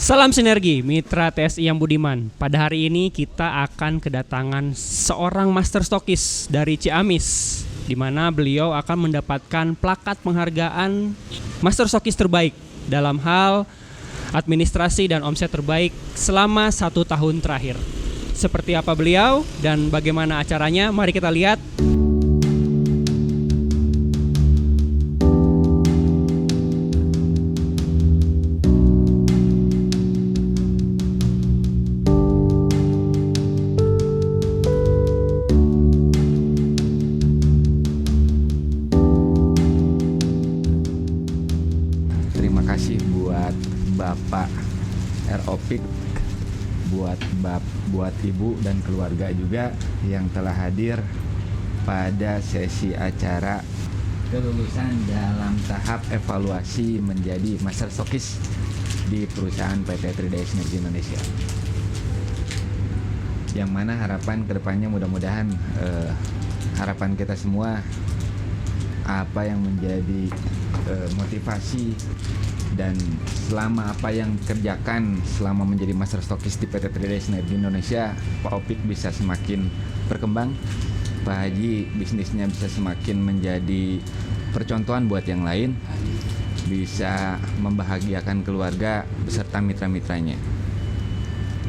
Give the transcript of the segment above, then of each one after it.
Salam sinergi, mitra TSI yang budiman. Pada hari ini kita akan kedatangan seorang master stokis dari Ciamis, di mana beliau akan mendapatkan plakat penghargaan master stokis terbaik dalam hal administrasi dan omset terbaik selama 1 tahun terakhir. Seperti apa beliau dan bagaimana acaranya? Mari kita lihat. Terima kasih buat Bapak Opik, buat Ibu dan keluarga juga yang telah hadir pada sesi acara kelulusan dalam tahap evaluasi menjadi master stokis di perusahaan PT Tridaya Sinergi Indonesia. Yang mana harapan kedepannya mudah-mudahan harapan kita semua apa yang menjadi motivasi dan selama apa yang kerjakan selama menjadi master stokis di PT Tridaya Sinergi Indonesia, Pak Opik bisa semakin berkembang, Pak Haji bisnisnya bisa semakin menjadi percontohan buat yang lain, bisa membahagiakan keluarga beserta mitra-mitranya.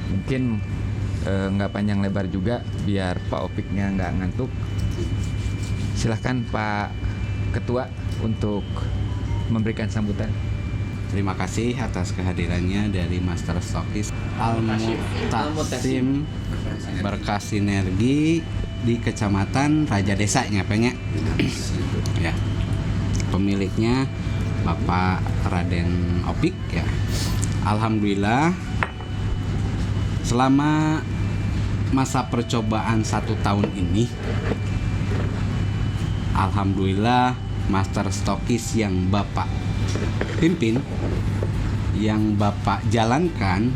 Mungkin nggak panjang lebar juga biar Pak Opiknya nggak ngantuk. Silahkan Pak Ketua untuk memberikan sambutan. Terima kasih atas kehadirannya dari Master Stokis Al-Mu'tasim Berkah Sinergi di Kecamatan Raja Desa nyapanya. Ya. Pemiliknya Bapak Raden Opik ya. Alhamdulillah selama masa percobaan 1 tahun ini, alhamdulillah master stokis yang Bapak pimpin, yang Bapak jalankan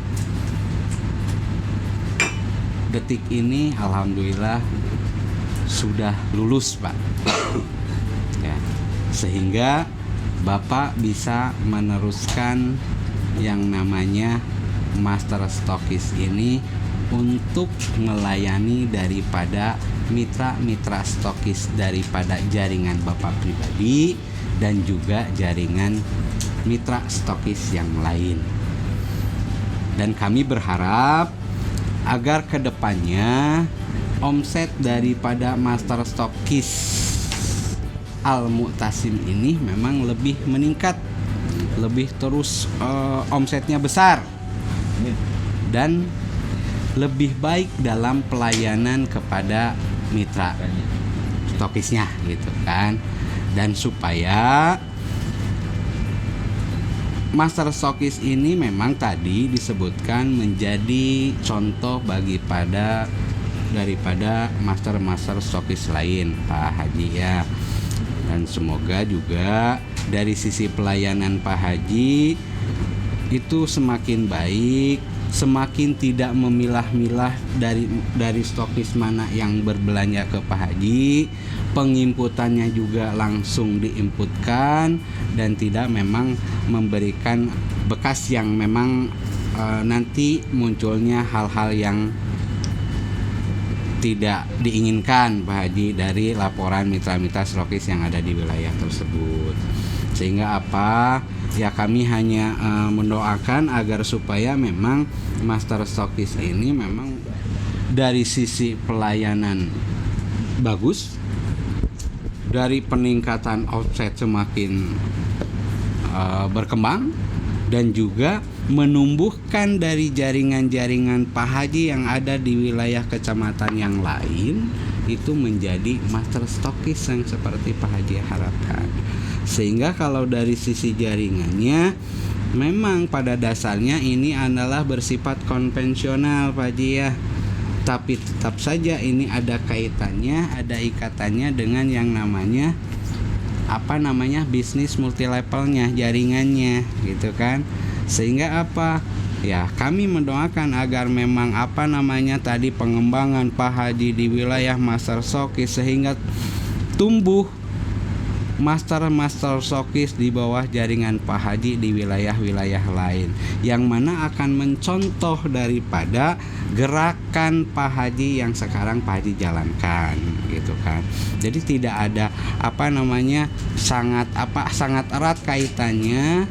detik ini alhamdulillah sudah lulus, Pak. Ya, sehingga Bapak bisa meneruskan yang namanya master stokis ini untuk melayani daripada mitra-mitra stokis daripada jaringan Bapak pribadi dan juga jaringan mitra stokis yang lain. Dan kami berharap agar kedepannya omset daripada master stokis Al-Mu'tasim ini memang lebih meningkat, lebih terus omsetnya besar dan lebih baik dalam pelayanan kepada mitra stokisnya gitu kan. Dan supaya master stokis ini memang tadi disebutkan menjadi contoh daripada master stokis lain, Pak Haji ya. Dan semoga juga dari sisi pelayanan Pak Haji itu semakin baik, semakin tidak memilah-milah dari stokis mana yang berbelanja ke Pak Haji, penginputannya juga langsung diinputkan dan tidak memang memberikan bekas yang memang nanti munculnya hal-hal yang tidak diinginkan Pak Haji dari laporan mitra-mitra stokis yang ada di wilayah tersebut. Sehingga apa? Ya kami hanya mendoakan agar supaya memang master stokis ini memang dari sisi pelayanan bagus, dari peningkatan omset semakin berkembang, dan juga menumbuhkan dari jaringan-jaringan Pak Haji yang ada di wilayah kecamatan yang lain itu menjadi master stokis yang seperti Pak Haji harapkan. Sehingga kalau dari sisi jaringannya memang pada dasarnya ini adalah bersifat konvensional Pak Haji ya. Tapi tetap saja ini ada kaitannya, ada ikatannya dengan yang namanya bisnis multi levelnya, jaringannya gitu kan. Sehingga apa? Ya, kami mendoakan agar memang tadi pengembangan Pak Haji di wilayah master stokis sehingga tumbuh master stokis di bawah jaringan Pak Haji di wilayah-wilayah lain, yang mana akan mencontoh daripada gerakan Pak Haji yang sekarang Pak Haji jalankan, gitu kan. Jadi tidak ada sangat erat kaitannya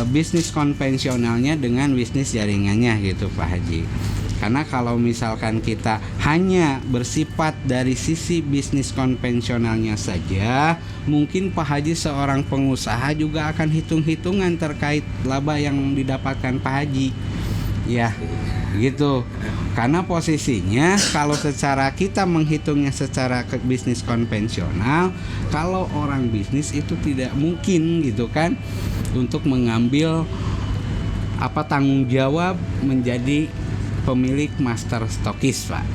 bisnis konvensionalnya dengan bisnis jaringannya, gitu Pak Haji. Karena kalau misalkan kita hanya bersifat dari sisi bisnis konvensionalnya saja, mungkin Pak Haji seorang pengusaha juga akan hitung-hitungan terkait laba yang didapatkan Pak Haji. Ya, gitu. Karena posisinya kalau secara kita menghitungnya secara bisnis konvensional, kalau orang bisnis itu tidak mungkin, gitu kan, untuk mengambil tanggung jawab menjadi pemilik master stokis, Pak.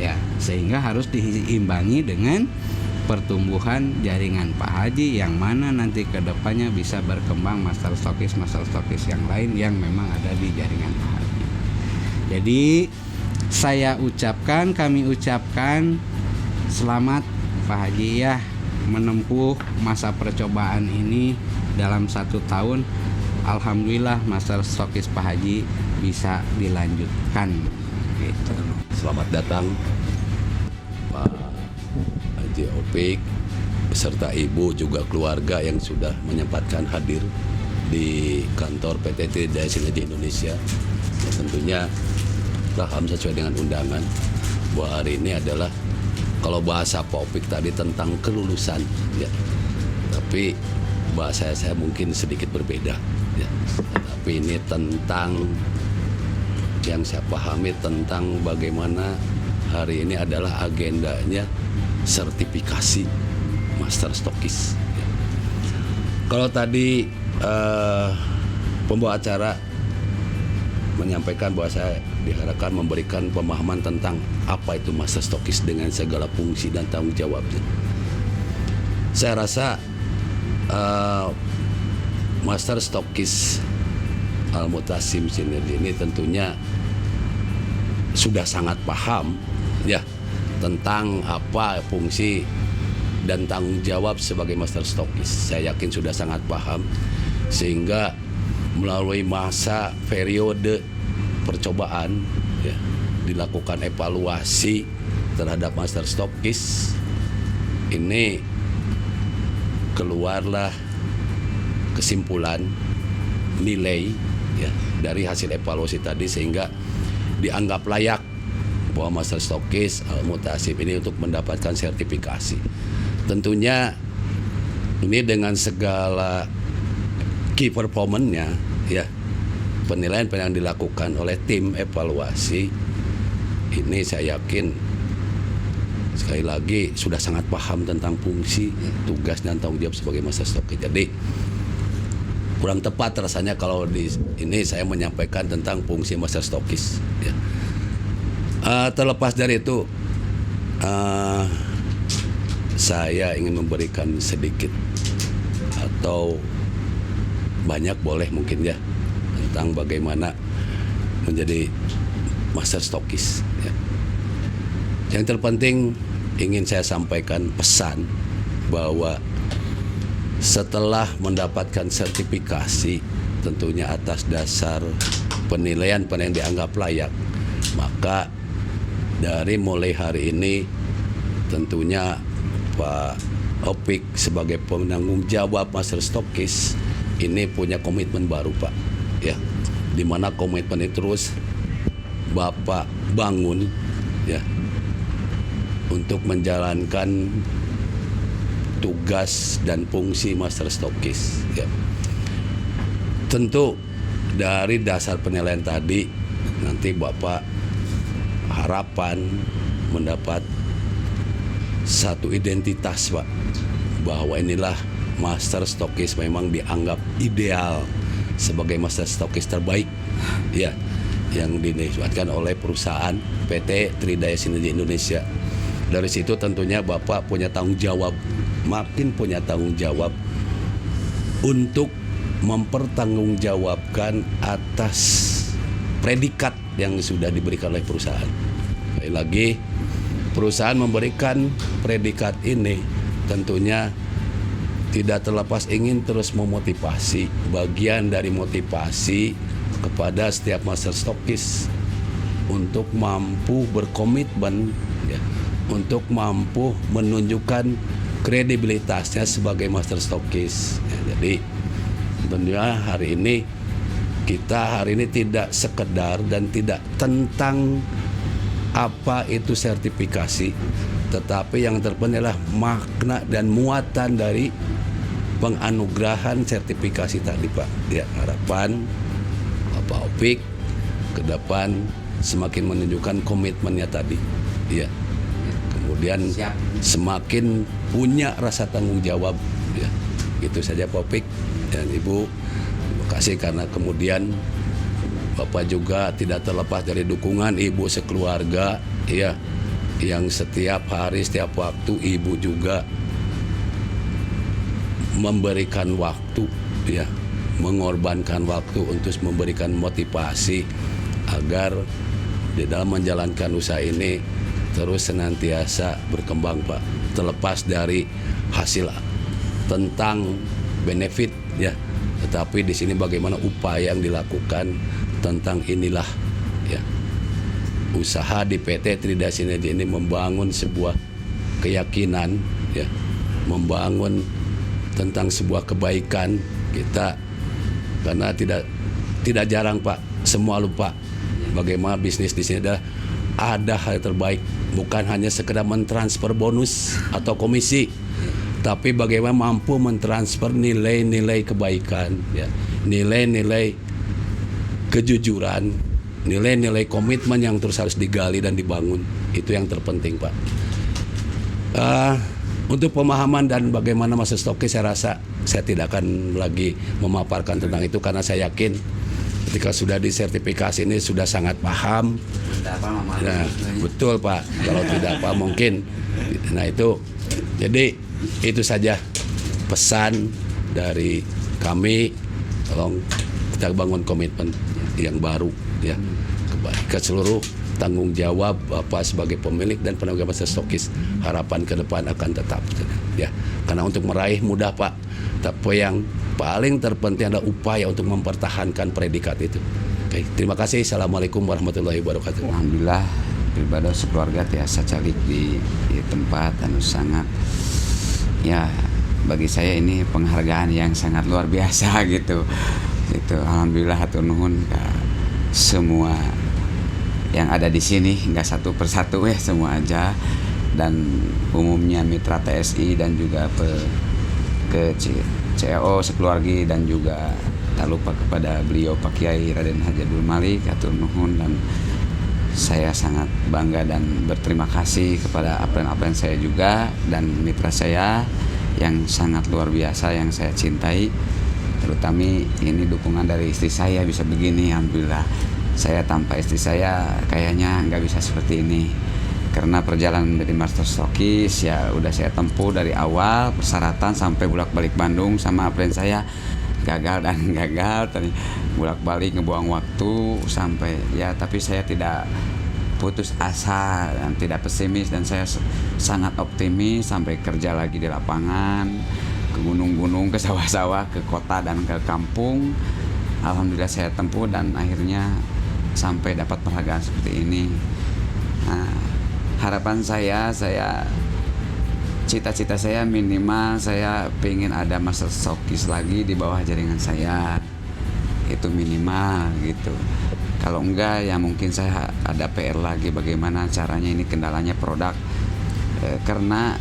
Ya, sehingga harus diimbangi dengan pertumbuhan jaringan Pak Haji, yang mana nanti kedepannya bisa berkembang master stokis yang lain yang memang ada di jaringan Pak Haji. Jadi kami ucapkan selamat Pak Haji ya, menempuh masa percobaan ini dalam 1 tahun. Alhamdulillah master stokis Pak Haji bisa dilanjutkan, gitu. Selamat datang Pak Haji Opik beserta ibu juga keluarga yang sudah menyempatkan hadir di kantor PT Tridaya Sinergi Indonesia. Ya, tentunya paham sesuai dengan undangan bahwa hari ini adalah, kalau bahasa Pak Opik tadi tentang kelulusan, ya, tapi bahasa saya mungkin sedikit berbeda, ya. Tapi ini tentang yang saya pahami tentang bagaimana hari ini adalah agendanya sertifikasi master stokis. Ya. Kalau tadi pembawa acara menyampaikan bahwa saya diharapkan memberikan pemahaman tentang apa itu master stokis dengan segala fungsi dan tanggung jawabnya. Saya rasa master stokis Al-Mutasim Sinergi ini tentunya sudah sangat paham ya tentang apa fungsi dan tanggung jawab sebagai master stokis. Saya yakin sudah sangat paham, sehingga melalui masa periode percobaan ya, dilakukan evaluasi terhadap master stokis ini, keluarlah kesimpulan nilai ya dari hasil evaluasi tadi, sehingga dianggap layak bahwa master stokis Al-Mutasim ini untuk mendapatkan sertifikasi. Tentunya ini dengan segala key performance-nya ya, penilaian yang dilakukan oleh tim evaluasi ini, saya yakin sekali lagi sudah sangat paham tentang fungsi, tugas dan tanggung jawab sebagai master stokis. Jadi kurang tepat rasanya kalau di ini saya menyampaikan tentang fungsi master stokis ya. Terlepas dari itu, saya ingin memberikan sedikit atau banyak boleh mungkin ya tentang bagaimana menjadi master stokis ya. Yang terpenting ingin saya sampaikan pesan bahwa setelah mendapatkan sertifikasi, tentunya atas dasar penilaian yang dianggap layak, maka dari mulai hari ini tentunya Pak Opik sebagai penanggung jawab master stokis ini punya komitmen baru Pak ya, dimana komitmen itu terus Bapak bangun ya untuk menjalankan tugas dan fungsi master stokis ya. Tentu dari dasar penilaian tadi nanti Bapak harapan mendapat satu identitas Pak, bahwa inilah master stokis memang dianggap ideal sebagai master stokis terbaik ya, yang dinisbatkan oleh perusahaan PT Tridaya Sinergi Indonesia. Dari situ tentunya Bapak punya tanggung jawab, makin punya tanggung jawab untuk mempertanggungjawabkan atas predikat yang sudah diberikan oleh perusahaan. Lagi perusahaan memberikan predikat ini tentunya tidak terlepas ingin terus memotivasi, bagian dari motivasi kepada setiap master stokis untuk mampu berkomitmen ya, untuk mampu menunjukkan kredibilitasnya sebagai master stokis. Ya, jadi tentunya hari ini tidak sekedar dan tidak tentang apa itu sertifikasi, tetapi yang terpenting adalah makna dan muatan dari penganugerahan sertifikasi tadi, Pak. Ya, harapan Pak Opik ke depan semakin menunjukkan komitmennya tadi. Ya. Kemudian semakin punya rasa tanggung jawab. Ya. Itu saja Pak Opik dan Ibu. Terima kasih karena kemudian Bapak juga tidak terlepas dari dukungan Ibu sekeluarga, ya, yang setiap hari, setiap waktu Ibu juga memberikan waktu, ya, mengorbankan waktu untuk memberikan motivasi agar di dalam menjalankan usaha ini terus senantiasa berkembang, Pak. Terlepas dari hasil tentang benefit, ya, tetapi di sini bagaimana upaya yang dilakukan tentang inilah, ya, usaha di PT Trida Sinergi ini membangun sebuah keyakinan, ya, membangun tentang sebuah kebaikan kita, karena tidak jarang, Pak, semua lupa bagaimana bisnis di sini ada hal terbaik, bukan hanya sekedar mentransfer bonus atau komisi, tapi bagaimana mampu mentransfer nilai-nilai kebaikan, ya, nilai-nilai kejujuran, nilai-nilai komitmen yang terus harus digali dan dibangun. Itu yang terpenting, Pak. Untuk pemahaman dan bagaimana master stokis, saya rasa saya tidak akan lagi memaparkan tentang itu karena saya yakin ketika sudah disertifikasi ini sudah sangat paham. Nah, betul, Pak. Kalau tidak paham mungkin. Nah, itu. Jadi itu saja pesan dari kami. Tolong kita bangun komitmen yang baru, ya, ke seluruh tanggung jawab Bapak sebagai pemilik dan penanggung jawab master stokis. Harapan ke depan akan tetap, ya, karena untuk meraih mudah, Pak, tapi yang paling terpenting adalah upaya untuk mempertahankan predikat itu. Oke, terima kasih. Assalamualaikum warahmatullahi wabarakatuh. Alhamdulillah ibadah sekeluarga tiasa calik di tempat dan sangat, ya, bagi saya ini penghargaan yang sangat luar biasa gitu. Itu alhamdulillah hatur nuhun ke semua yang ada di sini, nggak satu persatu ya, semua aja, dan umumnya mitra TSI dan juga ke CEO sekeluarga, dan juga tak lupa kepada beliau Pak Kiai Raden Haji Abdul Malik, hatur nuhun, dan saya sangat bangga dan berterima kasih kepada apren-apren saya juga dan mitra saya yang sangat luar biasa yang saya cintai, terutama ini dukungan dari istri saya bisa begini, alhamdulillah. Saya tanpa istri saya kayaknya nggak bisa seperti ini, karena perjalanan dari master stokis ya udah saya tempuh dari awal persyaratan sampai bolak-balik Bandung sama apren saya, gagal dan gagal, bolak-balik ngebuang waktu sampai, ya, tapi saya tidak putus asa dan tidak pesimis, dan saya sangat optimis sampai kerja lagi di lapangan, ke gunung-gunung, ke sawah-sawah, ke kota dan ke kampung. Alhamdulillah saya tempuh dan akhirnya sampai dapat penghargaan seperti ini. Nah, harapan saya cita-cita saya minimal saya pengen ada master stokis lagi di bawah jaringan saya, itu minimal gitu. Kalau enggak ya mungkin saya ada PR lagi bagaimana caranya ini, kendalanya produk, karena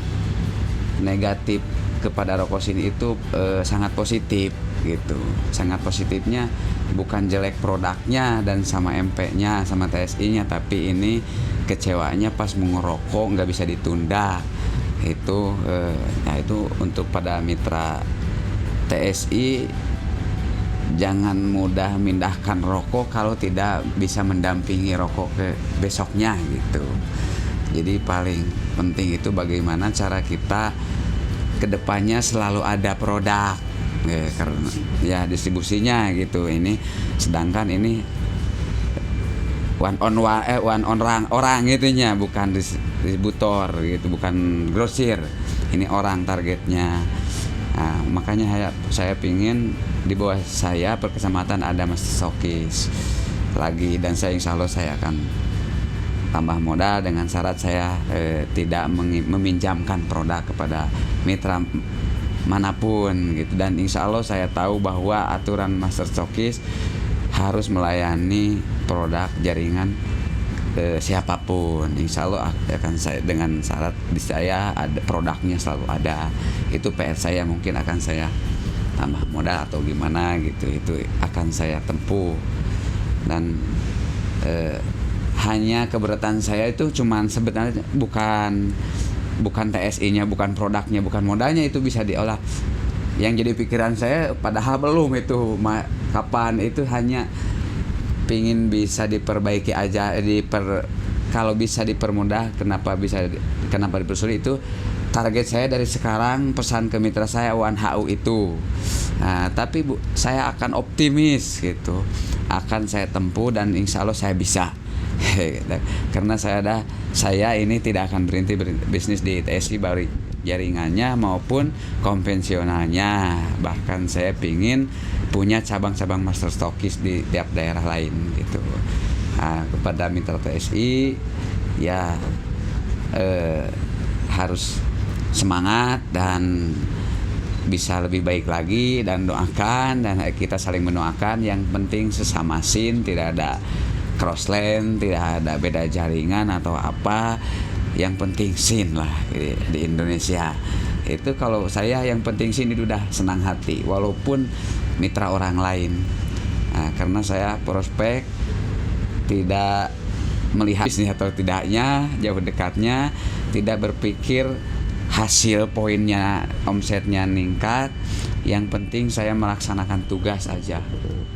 negatif kepada rokok sini itu sangat positif gitu. Sangat positifnya bukan jelek produknya dan sama MP-nya sama TSI-nya, tapi ini kecewanya pas mengerokok nggak bisa ditunda. Itu nah itu untuk pada mitra TSI, jangan mudah mindahkan rokok kalau tidak bisa mendampingi rokok ke besoknya gitu. Jadi paling penting itu bagaimana cara kita kedepannya selalu ada produk, ya, karena ya distribusinya gitu. Ini sedangkan ini one on orang itunya, bukan distributor gitu, bukan grosir. Ini orang targetnya. Nah, makanya saya pingin di bawah saya per kecamatan ada master stokis lagi, dan saya insya Allah saya akan tambah modal dengan syarat saya tidak meminjamkan produk kepada mitra manapun gitu. Dan insya Allah saya tahu bahwa aturan master stokis harus melayani produk jaringan siapapun. Insya Allah akan saya dengan syarat di saya ada produknya selalu ada. Itu PR saya, mungkin akan saya tambah modal atau gimana gitu, itu akan saya tempuh. Dan hanya keberatan saya itu cuman sebenarnya bukan TSI-nya, bukan produknya, bukan modalnya, itu bisa diolah. Yang jadi pikiran saya padahal belum itu kapan, itu hanya pingin bisa diperbaiki aja, kalau bisa dipermudah, kenapa dipersulit, itu target saya dari sekarang. Pesan ke mitra saya 1HU itu. Nah, tapi saya akan optimis gitu, akan saya tempuh dan insya Allah saya bisa. Karena saya ini tidak akan berhenti bisnis di TSI, baru jaringannya maupun konvensionalnya. Bahkan saya pingin punya cabang-cabang master stokis di tiap daerah lain gitu. Nah, kepada mitra TSI ya harus semangat dan bisa lebih baik lagi, dan doakan, dan kita saling mendoakan. Yang penting sesama SIN, tidak ada crossland, tidak ada beda jaringan atau apa. Yang penting SIN lah di Indonesia. Itu kalau saya yang penting SIN itu udah senang hati, walaupun mitra orang lain. Nah, karena saya prospek tidak melihat bisnis atau tidaknya, jauh dekatnya, tidak berpikir hasil poinnya, omsetnya meningkat. Yang penting saya melaksanakan tugas aja.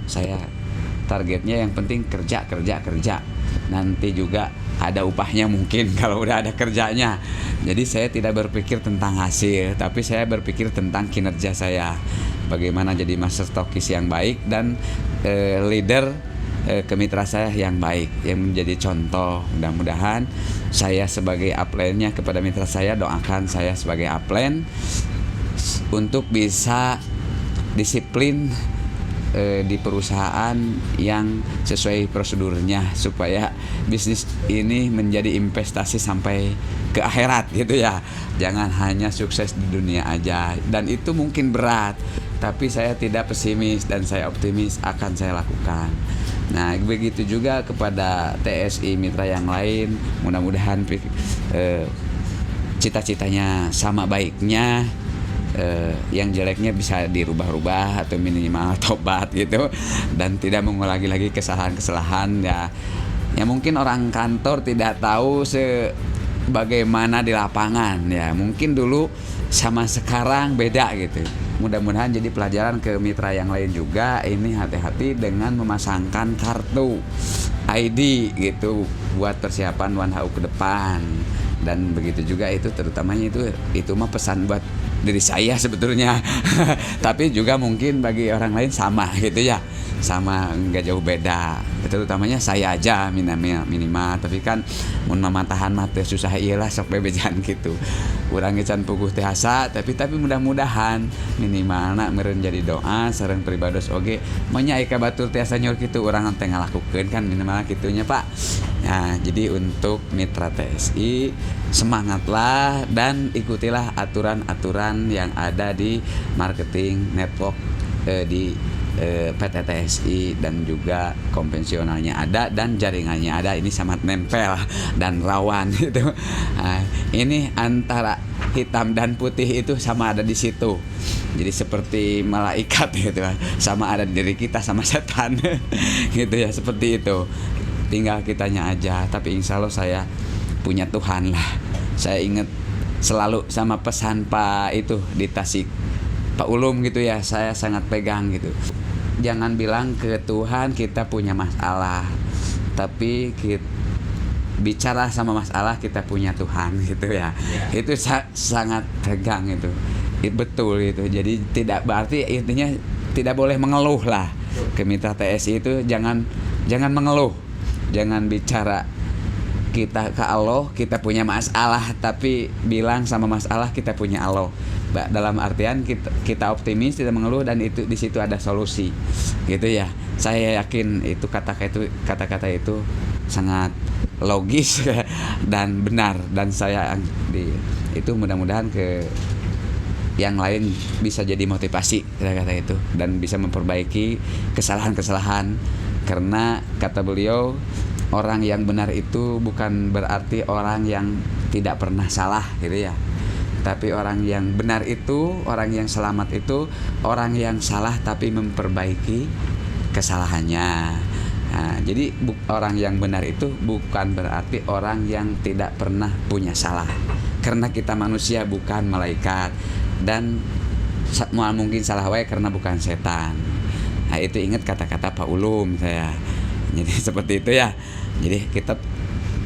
Saya targetnya yang penting kerja. Nanti juga ada upahnya mungkin kalau udah ada kerjanya. Jadi saya tidak berpikir tentang hasil, tapi saya berpikir tentang kinerja saya. Bagaimana jadi master stokis yang baik dan leader ke mitra saya yang baik, yang menjadi contoh. Mudah-mudahan saya sebagai upline-nya kepada mitra saya, doakan saya sebagai upline untuk bisa disiplin di perusahaan yang sesuai prosedurnya, supaya bisnis ini menjadi investasi sampai ke akhirat gitu ya. Jangan hanya sukses di dunia aja, dan itu mungkin berat, tapi saya tidak pesimis dan saya optimis akan saya lakukan. Nah, begitu juga kepada TSI mitra yang lain, mudah-mudahan cita-citanya sama baiknya. Yang jeleknya bisa dirubah-rubah atau minimal tobat gitu, dan tidak mengulangi lagi kesalahan-kesalahan ya mungkin orang kantor tidak tahu bagaimana di lapangan ya, mungkin dulu sama sekarang beda gitu. Mudah-mudahan jadi pelajaran ke mitra yang lain juga. Ini hati-hati dengan memasangkan kartu ID gitu buat persiapan 1HU ke depan. Dan begitu juga itu, terutamanya itu mah pesan buat diri saya sebetulnya. Tapi juga mungkin bagi orang lain sama gitu ya, sama nggak jauh beda. Terutamanya saya aja minimal. Tapi kan mun mamatahan mah teh susah iyalah sok bebejan gitu. Urang can puguh teh asa, tapi mudah-mudahan minimalna meureun jadi doa sareng pribados oge nya aya batur teh asa nyor kitu urang teh ngalakukeun kan minimal kitunya Pak. Nah, jadi untuk mitra TSI semangatlah dan ikutilah aturan-aturan yang ada di marketing network di PT TSI, dan juga konvensionalnya ada dan jaringannya ada. Ini sangat nempel dan rawan gitu. Nah, ini antara hitam dan putih itu sama ada di situ. Jadi seperti malaikat gitu, sama ada di diri kita sama setan gitu ya, seperti itu. Tinggal kitanya aja. Tapi insya Allah saya punya Tuhan lah. Saya ingat selalu sama pesan Pak itu di Tasik, Pak Ulum gitu ya, saya sangat pegang gitu. Jangan bilang ke Tuhan kita punya masalah, tapi bicara sama masalah kita punya Tuhan gitu ya. Itu sangat tegang itu. Betul itu. Jadi tidak berarti intinya tidak boleh mengeluh lah. Ke mitra TSI itu jangan mengeluh. Jangan bicara kita ke Allah, kita punya masalah, tapi bilang sama masalah kita punya Allah. Dalam artian kita optimis, tidak mengeluh, dan itu di situ ada solusi, gitu ya. Saya yakin itu kata-kata itu sangat logis dan benar, dan saya itu mudah-mudahan ke yang lain bisa jadi motivasi kata-kata itu dan bisa memperbaiki kesalahan-kesalahan, karena kata beliau, orang yang benar itu bukan berarti orang yang tidak pernah salah, gitu ya. Tapi orang yang benar itu, orang yang selamat itu, orang yang salah tapi memperbaiki kesalahannya. Nah, jadi orang yang benar itu bukan berarti orang yang tidak pernah punya salah. Karena kita manusia bukan malaikat, dan mungkin salah wae karena bukan setan. Nah, itu ingat kata-kata Pak Ulum saya. Jadi seperti itu ya. Jadi kita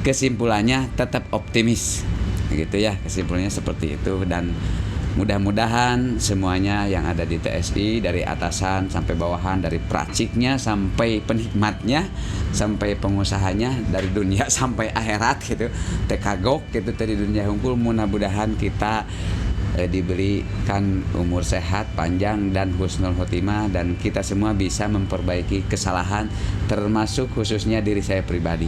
kesimpulannya tetap optimis, gitu ya. Kesimpulannya seperti itu, dan mudah-mudahan semuanya yang ada di TSI, dari atasan sampai bawahan, dari praciknya sampai penikmatnya, sampai pengusahanya, dari dunia sampai akhirat gitu, tekagok gitu, dari dunia hunkul, mudah-mudahan kita diberikan umur sehat panjang dan husnul khotimah, dan kita semua bisa memperbaiki kesalahan, termasuk khususnya diri saya pribadi.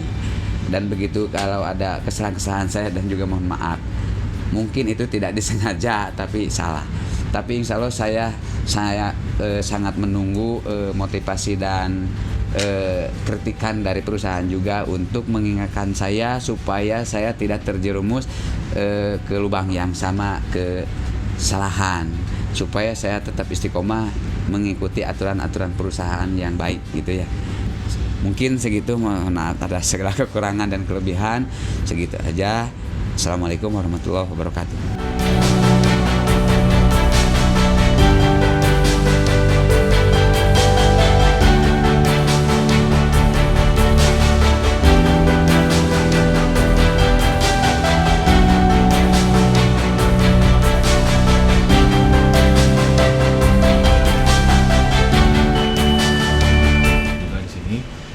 Dan begitu kalau ada kesalahan-kesalahan saya, dan juga mohon maaf, mungkin itu tidak disengaja tapi salah. Tapi insya Allah saya sangat menunggu motivasi dan kritikan dari perusahaan juga untuk mengingatkan saya supaya saya tidak terjerumus ke lubang yang sama, kesalahan, supaya saya tetap istiqomah mengikuti aturan-aturan perusahaan yang baik, gitu ya. Mungkin segitu, mohon maaf ada segala kekurangan dan kelebihan, segitu aja. Assalamualaikum warahmatullahi wabarakatuh.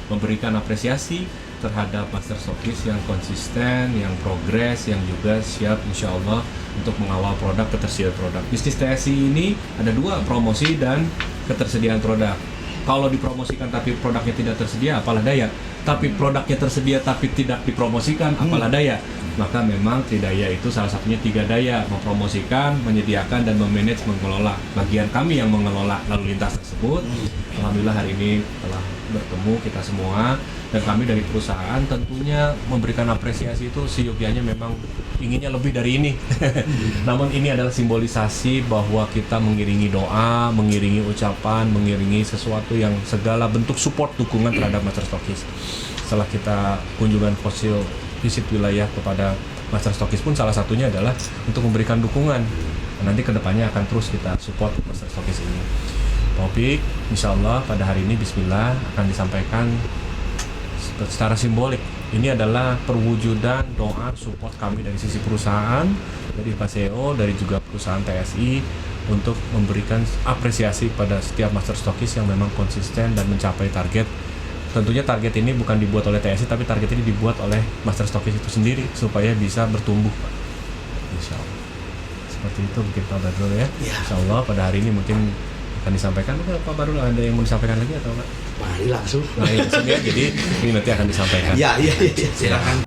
Memberikan apresiasi terhadap Master Stockist yang konsisten, yang progres, yang juga siap insya Allah untuk mengawal produk, ketersediaan produk. Bisnis TSI ini ada dua, promosi dan ketersediaan produk. Kalau dipromosikan tapi produknya tidak tersedia, apalah daya. Tapi produknya tersedia tapi tidak dipromosikan, apalah daya. Maka memang Tridaya itu salah satunya 3 daya, mempromosikan, menyediakan, dan memanage, mengelola. Bagian kami yang mengelola lalu lintas tersebut. Alhamdulillah hari ini telah bertemu kita semua, dan kami dari perusahaan tentunya memberikan apresiasi itu seyogyanya, memang inginnya lebih dari ini. Namun ini adalah simbolisasi bahwa kita mengiringi doa, mengiringi ucapan, mengiringi sesuatu yang segala bentuk support, dukungan terhadap Master Stockist. Setelah kita kunjungan fosil visit wilayah kepada Master Stockist pun salah satunya adalah untuk memberikan dukungan. Nanti kedepannya akan terus kita support Master Stockist ini. Topik insya Allah pada hari ini bismillah akan disampaikan secara simbolik. Ini adalah perwujudan doa support kami dari sisi perusahaan, dari Pak CEO, dari juga perusahaan TSI, untuk memberikan apresiasi pada setiap Master Stockist yang memang konsisten dan mencapai target. Tentunya target ini bukan dibuat oleh TSI, tapi target ini dibuat oleh Master Stockist itu sendiri supaya bisa bertumbuh, Pak. Insya Allah. Seperti itu mungkin Pak Badrul ya. Insya Allah pada hari ini mungkin akan disampaikan. Pak Badrul ada yang mau disampaikan lagi atau Pak? Mari langsung. Nah, ya, jadi ini nanti akan disampaikan. Ya, silakan.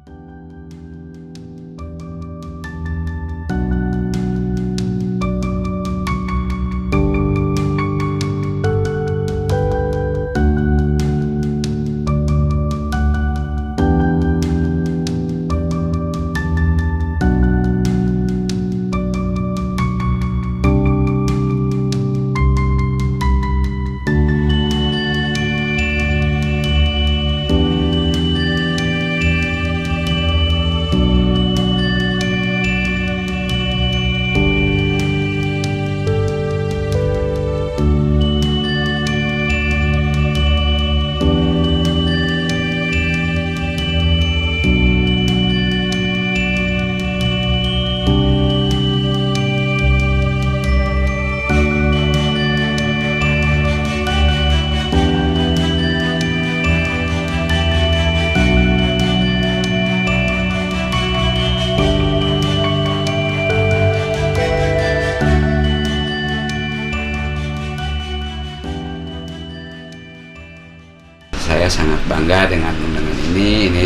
bangga dengan undangan ini. Ini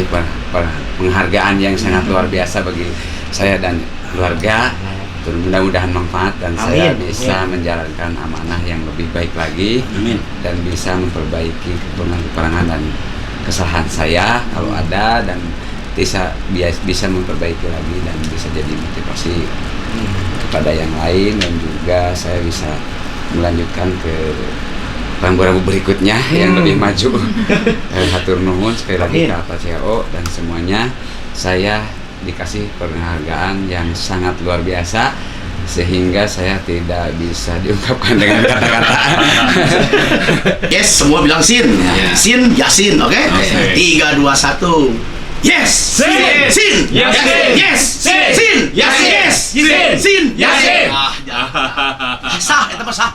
penghargaan yang sangat luar biasa bagi saya dan keluarga. Mudah-mudahan manfaat dan saya bisa menjalankan amanah yang lebih baik lagi. Amin. Dan bisa memperbaiki kekurangan dan kesalahan saya kalau ada, dan bisa memperbaiki lagi dan bisa jadi motivasi kepada yang lain, dan juga saya bisa melanjutkan ke rambu-rambu berikutnya yang lebih maju. Hatur nuhun sekali lagi ke Pak CEO dan semuanya. Saya dikasih penghargaan yang sangat luar biasa sehingga saya tidak bisa diungkapkan dengan kata-kata. Yes, semua bilang sin. Sin, Yasin, oke? 3, 2, 1. Yes! Sin! Sin! Yasin! Yes! Sin! Yasin! Yes! Sin! Yasin! Ah, sah, eta mah sah.